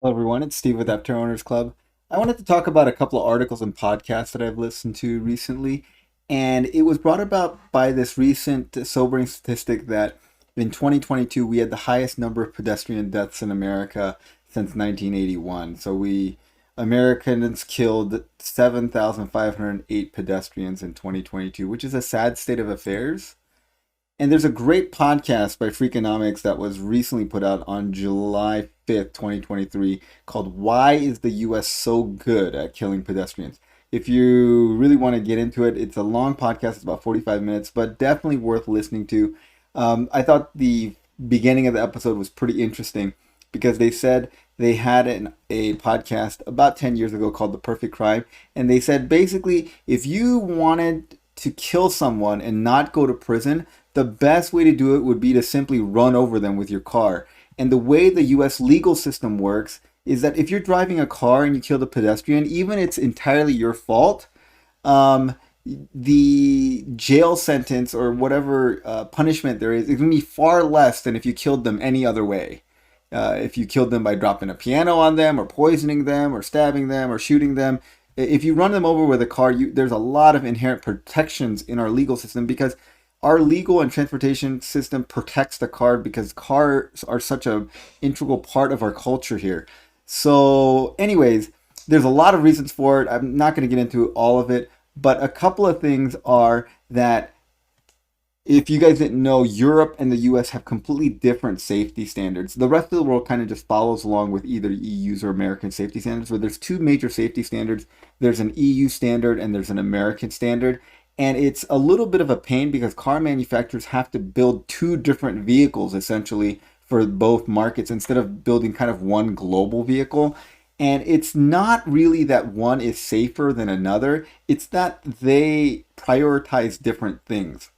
Hello, everyone. It's Steve with Aptera Owners Club. I wanted to talk about a couple of articles and podcasts that I've listened to recently. And it was brought about by this recent sobering statistic that in 2022, we had the highest number of pedestrian deaths in America since 1981. Americans killed 7,508 pedestrians in 2022, which is a sad state of affairs. And there's a great podcast by Freakonomics that was recently put out on July 5th, 2023, called Why is the US So Good at Killing Pedestrians? If you really want to get into it, it's a long podcast, it's about 45 minutes, but definitely worth listening to. I thought the beginning of the episode was pretty interesting because they said they had a podcast about 10 years ago called The Perfect Crime. And they said basically, if you wanted to kill someone and not go to prison, the best way to do it would be to simply run over them with your car. And the way the US legal system works is that if you're driving a car and you kill a pedestrian, even if it's entirely your fault, um, the jail sentence or whatever punishment there is going to be far less than if you killed them any other way. If you killed them by dropping a piano on them or poisoning them or stabbing them or shooting them, if you run them over with a car, there's a lot of inherent protections in our legal system because our legal and transportation system protects the car because cars are such an integral part of our culture here. So, anyways, there's a lot of reasons for it. I'm not going to get into all of it, but a couple of things are that if you guys didn't know, Europe and the US have completely different safety standards. The rest of the world kind of just follows along with either EU's or American safety standards, where there's two major safety standards. There's an EU standard and there's an American standard. And it's a little bit of a pain because car manufacturers have to build two different vehicles essentially for both markets instead of building kind of one global vehicle. And it's not really that one is safer than another, it's that they prioritize different things.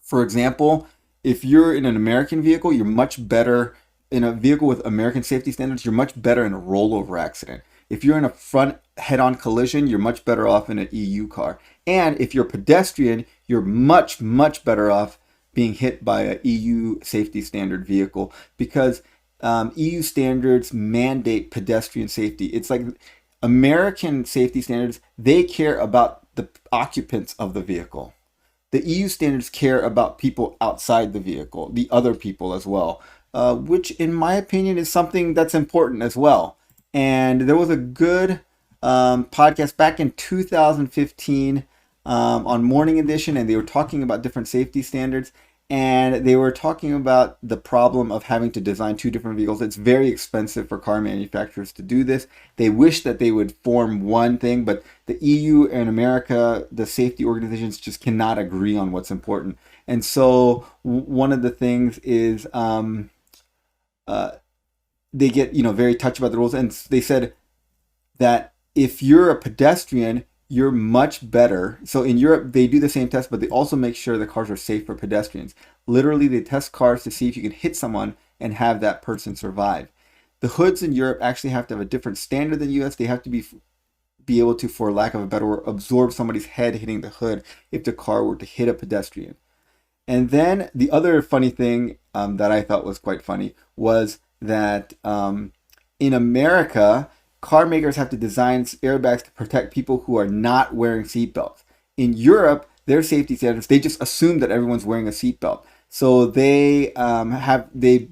For example, if you're in an American vehicle, you're much better in a vehicle with American safety standards, you're much better in a rollover accident. If you're in a front head-on collision, you're much better off in an EU car. And if you're a pedestrian, you're much, much better off being hit by an EU safety standard vehicle because EU standards mandate pedestrian safety. It's like American safety standards, they care about the occupants of the vehicle. The EU standards care about people outside the vehicle, the other people as well, which in my opinion is something that's important as well. And there was a good podcast back in 2015 on Morning Edition, and they were talking about different safety standards. And they were talking about the problem of having to design two different vehicles. It's very expensive for car manufacturers to do this. They wish that they would form one thing, but the EU and America, the safety organizations, just cannot agree on what's important. And so one of the things is uh, they get very touchy about the rules, and they said that if you're a pedestrian, you're much better. So in Europe, they do the same test, but they also make sure the cars are safe for pedestrians. Literally, they test cars to see if you can hit someone and have that person survive. The hoods in Europe actually have to have a different standard than US. They have to be able to, for lack of a better word, absorb somebody's head hitting the hood if the car were to hit a pedestrian. And then the other funny thing that I thought was quite funny was that in America, car makers have to design airbags to protect people who are not wearing seatbelts. In Europe, their safety standards, they just assume that everyone's wearing a seatbelt. So they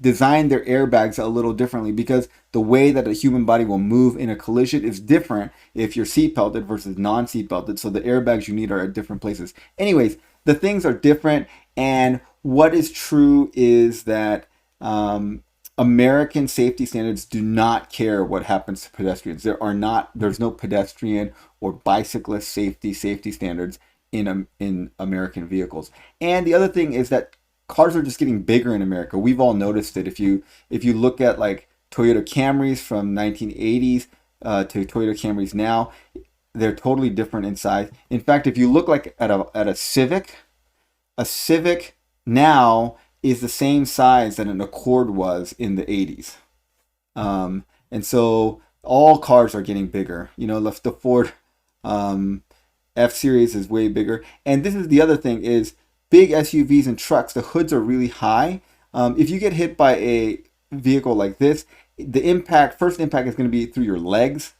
design their airbags a little differently because the way that a human body will move in a collision is different if you're seatbelted versus non-seatbelted. So the airbags you need are at different places. Anyways, the things are different, and what is true is that American safety standards do not care what happens to pedestrians. There's no pedestrian or bicyclist safety standards in American vehicles. And the other thing is that cars are just getting bigger in America. We've all noticed it. If you look at like Toyota Camrys from 1980s to Toyota Camrys now, they're totally different in size. In fact, if you look like at a Civic now is the same size that an Accord was in the 80s. And so all cars are getting bigger. The Ford F Series is way bigger. And this is the other thing is big SUVs and trucks, the hoods are really high. If you get hit by a vehicle like this, the impact, first impact is going to be through your legs,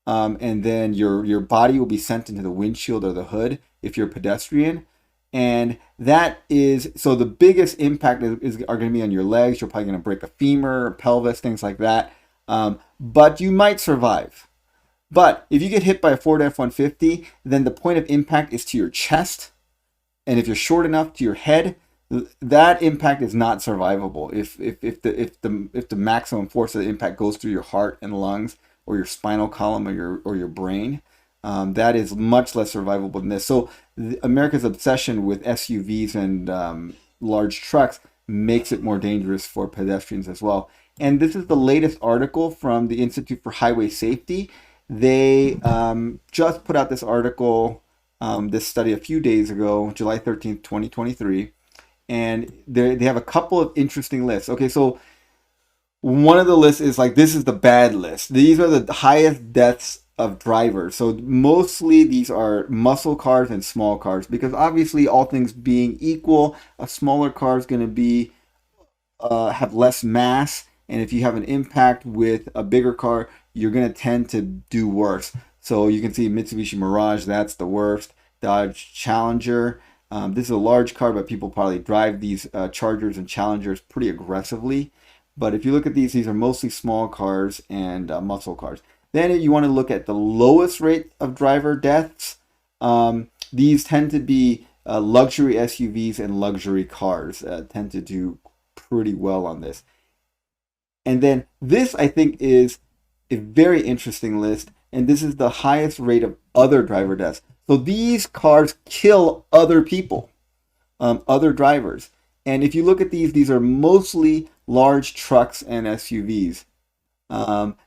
and then your body will be sent into the windshield or the hood if you're a pedestrian. And that is so the biggest impact are going to be on your legs. You're probably going to break a femur, pelvis, things like that. But you might survive. But if you get hit by a Ford F-150, then the point of impact is to your chest, and if you're short enough, to your head. That impact is not survivable. If the maximum force of the impact goes through your heart and lungs, or your spinal column, or your brain, that is much less survivable than this. So America's obsession with SUVs and large trucks makes it more dangerous for pedestrians as well. And this is the latest article from the Institute for Highway Safety. They just put out this article, this study a few days ago, July 13th, 2023. And they have a couple of interesting lists. Okay, so one of the lists is like, this is the bad list. These are the highest deaths of drivers. So mostly these are muscle cars and small cars, because obviously, all things being equal, a smaller car is going to be have less mass, and if you have an impact with a bigger car, you're going to tend to do worse. So you can see Mitsubishi Mirage, that's the worst. Dodge Challenger. This is a large car, but people probably drive these Chargers and Challengers pretty aggressively. But if you look at these are mostly small cars and muscle cars. Then you want to look at the lowest rate of driver deaths. These tend to be luxury SUVs and luxury cars tend to do pretty well on this. And then this, I think, is a very interesting list. And this is the highest rate of other driver deaths. So these cars kill other people, other drivers. And if you look at these are mostly large trucks and SUVs.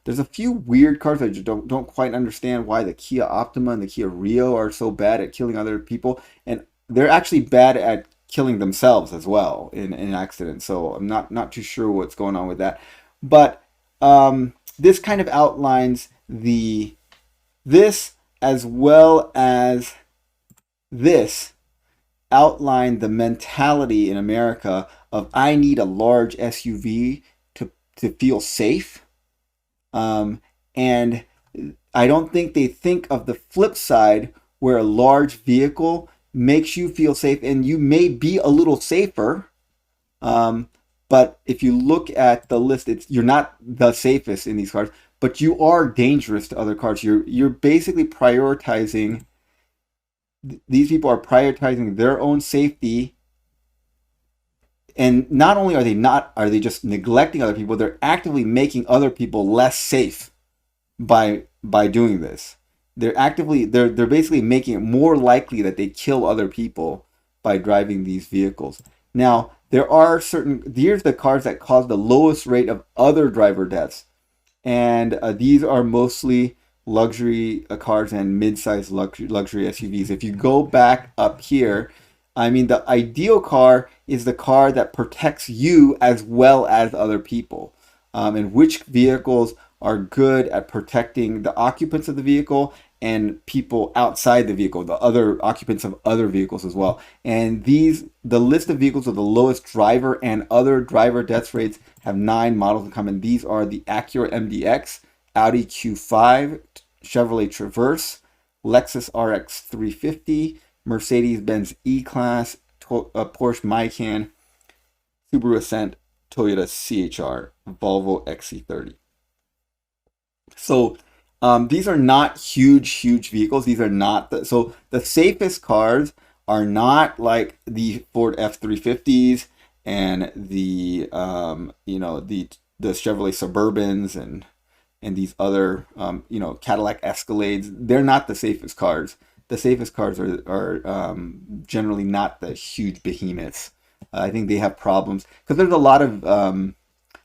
There's a few weird cars I just don't quite understand why the Kia Optima and the Kia Rio are so bad at killing other people, and they're actually bad at killing themselves as well in accidents. So I'm not too sure what's going on with that. But this kind of outlines this as well as this outline the mentality in America of, I need a large SUV to feel safe. And I don't think they think of the flip side, where a large vehicle makes you feel safe and you may be a little safer. But if you look at the list, you're not the safest in these cars, but you are dangerous to other cars. You're basically prioritizing, these people are prioritizing their own safety. And not only are they just neglecting other people, they're actively making other people less safe by doing this. They're basically making it more likely that they kill other people by driving these vehicles. Now, here's the cars that cause the lowest rate of other driver deaths. And these are mostly luxury cars and mid-sized luxury SUVs. If you go back up here, I mean, the ideal car is the car that protects you as well as other people. And which vehicles are good at protecting the occupants of the vehicle and people outside the vehicle, the other occupants of other vehicles as well. And the list of vehicles with the lowest driver and other driver death rates have 9 models in common. These are the Acura MDX, Audi Q5, Chevrolet Traverse, Lexus RX 350, Mercedes-Benz E-Class, Porsche Macan, Subaru Ascent, Toyota CHR, Volvo XC30. So these are not huge vehicles. These are not so the safest cars are not like the Ford F-350s and the the Chevrolet Suburbans and these other Cadillac Escalades. They're not the safest cars. The safest cars are generally not the huge behemoths. I think they have problems because there's a lot of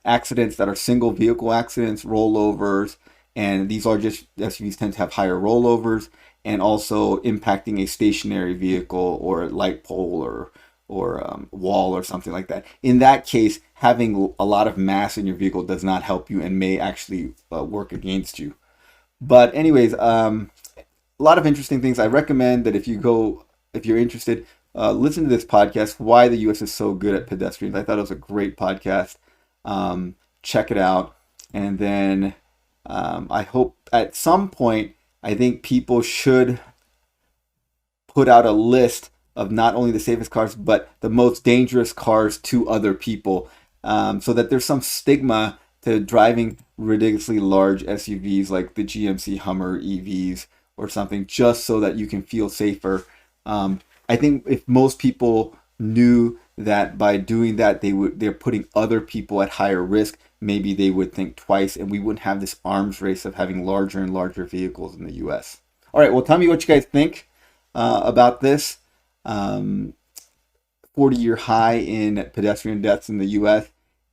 accidents that are single vehicle accidents, rollovers, and these large SUVs tend to have higher rollovers and also impacting a stationary vehicle or a light pole or wall or something like that. In that case, having a lot of mass in your vehicle does not help you and may actually work against you. But anyways, a lot of interesting things. I recommend that if you're interested, listen to this podcast, Why the U.S. is So Good at Pedestrians. I thought it was a great podcast. Check it out. And then I hope at some point, I think people should put out a list of not only the safest cars, but the most dangerous cars to other people, so that there's some stigma to driving ridiculously large SUVs like the GMC Hummer EVs or something, just so that you can feel safer. I think if most people knew that by doing that they're putting other people at higher risk, maybe they would think twice, and we wouldn't have this arms race of having larger and larger vehicles in the U.S. All right, well, tell me what you guys think about this. 40-year high in pedestrian deaths in the U.S.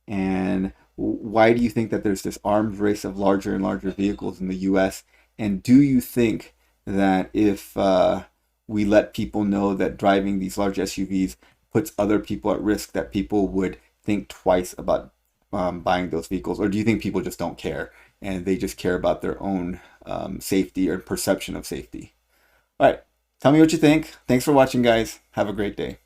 And why do you think that there's this arms race of larger and larger vehicles in the U.S.? And do you think that if we let people know that driving these large SUVs puts other people at risk, that people would think twice about buying those vehicles? Or do you think people just don't care and they just care about their own safety or perception of safety? All right. Tell me what you think. Thanks for watching, guys. Have a great day.